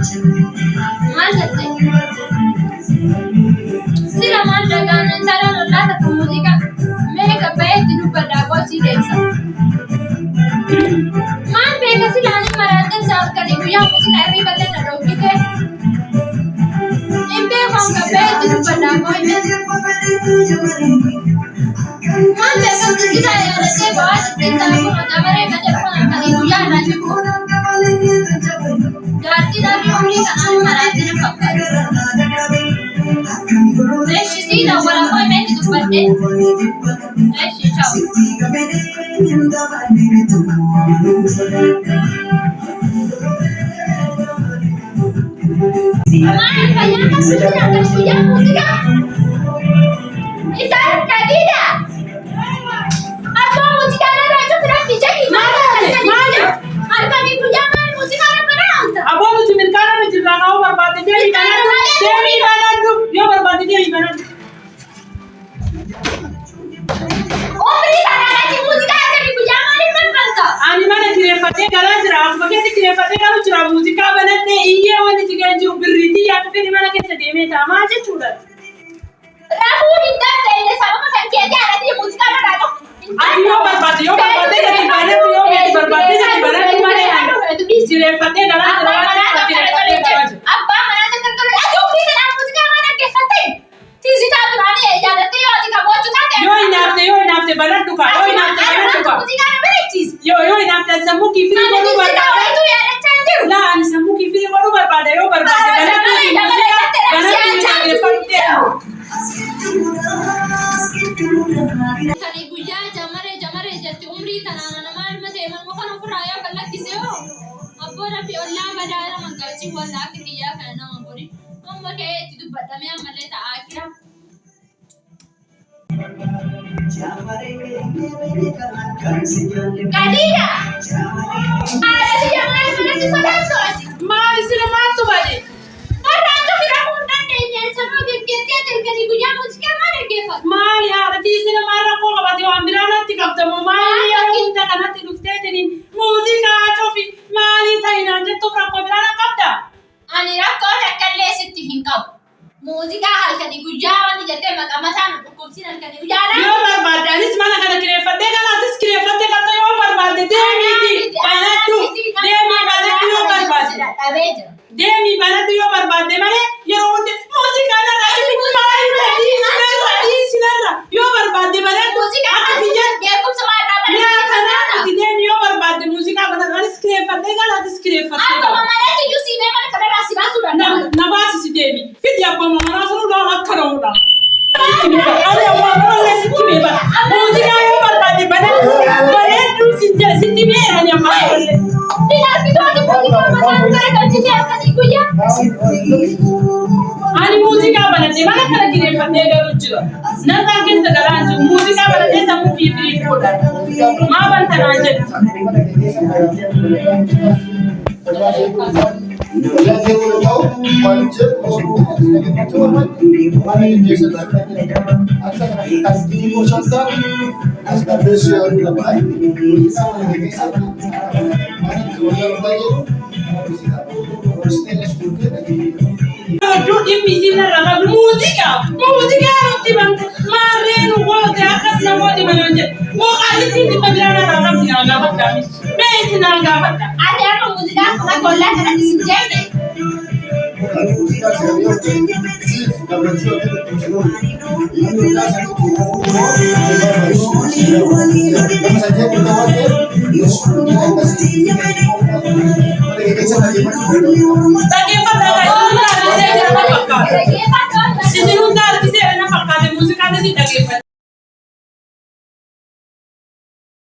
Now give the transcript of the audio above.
Maal jette? Sira maal dhagaan intalaan laata kan muuziqaa mee qabbaa'eetti dubbadhaa qoosii deemsa. Maal beeka silaanin maraatee saafkanii guyyaa muuziqaa irrii bal'ina dhoggitee. Hin beekamu qabbaa'eetti dubbadhaa qooyme. Maal beekamti sitaa yaadattee ba'aa jettee saafuma dabaree qajeelfama akkanii guyyaa irraa jiru. Jaartiin harrii umrii kanaan maraatee na fakkaatu. Eshi sida wala koi meti dubbadde. Eshi ciao. Maal fayyada sida kan punya musika. Itan kadida. Apa musika na rajo berarti jadi mana? Harga di punya kan musika na beranta. Apa tu cuma kana na cerita kau berbagi jadi mana? Demi mana tu? Yo berbagi jadi mana? Oh beri tangan di musika harga di punya mana beranta. Ani mana kira fatih kalau cerah, makanya kira fatih kalau cerah musika benar ni iya wani jika juru beriti ya tapi di mana kita demi sama aja curhat. Ramu indah deh sama makan kiaja ada di musika na rajo. Ani yo berbagi jadi mana tu yo berbagi jadi mana di mana ya? Kira fatih kalau cerah kira fatih kalau. Abba mana tertentu aduh beri tangan musika mana ke fatih. Tisi tak berani ya ada tio di kamu juga kan. Yo inafte benar tu kak. Yo inafte benar tu kak. Musika na beri Yo inafte semua kifir baru berbagi. itu ya ada cantik. Lah ani semua kifir baru berbagi. Yo berbagi benar tu musika benar tu fatih. Kani guyyaa jamare jetti umrii tanaan namaan matee malmoo kan ofirraa ballakkise hoo abboo rabbi ollaa badaara mangalchi wallaa kitiyyaa kana nama gori amma ka'ee itti dubbadhamee ammallee ta'aa jira. Gadiidha! Haadha biyya maal manatti sodaatu ati? Maal sila maaltu bade? Warraan tokko rafuu hin dandeenye sababa geggeettee adeemtanii guyyaa muuziqaa maal dhaggeeffatu? Maal yaadati sila maal rakkoo qabate waan biraa natti qabdamu maal yeroo hunda kanatti dhufteetini muuziqaa cufi maalii ta'inaan jettuuf rakkoo biraa na qabda? Ani rakkoo takkaallee sitti hin qabu. Muuziqaa halkanii guyyaa wanni jettee maqaa mataan dhukkubsiin halkanii guyyaadhaan. Yoo barbaadde anis mana kana kireeffadhee galaatis kireeffattee galta yoo barbaadde deemiiti banadhu deemii banadhu yoo barbaadde. Dhabee jira. Deemii banadhu yoo barbaadde malee yeroo hundi muuziqaa narraa cufi maalii sinarra yoo barbaadde banadhu Muuziqaa akka biyyaa beekumsa maadhaa yaa kanaan itti deemii yoo barbaadde muuziqaa banadhu anis kireeffadhee galaatis kireeffattee Akkuma galta. malee iyyuu siimee mana kanarraa si baasuu danda'a. Na baasisi deemi. Fidi abbaa manaa sunuudhaan akka ta'uudha. Ani abbaa manaa sitti beeba. Muuziqaa yoo barbaadde bareedduu sitti beera ani abbaa manaa. Bineensitoonni muuziqaa mataan garagalchitee akkanii guyyaa. Ani muuziqaa banadhee mana kana kireeffadhee galuu jira. Narraan keessa galaan jiru muuziqaa banadhee sammuu fi firii fuudhan. Maa bantanaan jedhu. Aduh, ini sini rasa musika nanti bang, marenu wote akas na wote menonjol. Mau kali ini pembicaraan rasa tinggal dapat kami, besi nang dapat. Ada apa muuziqaa kana gollaa kanatti si jeemne?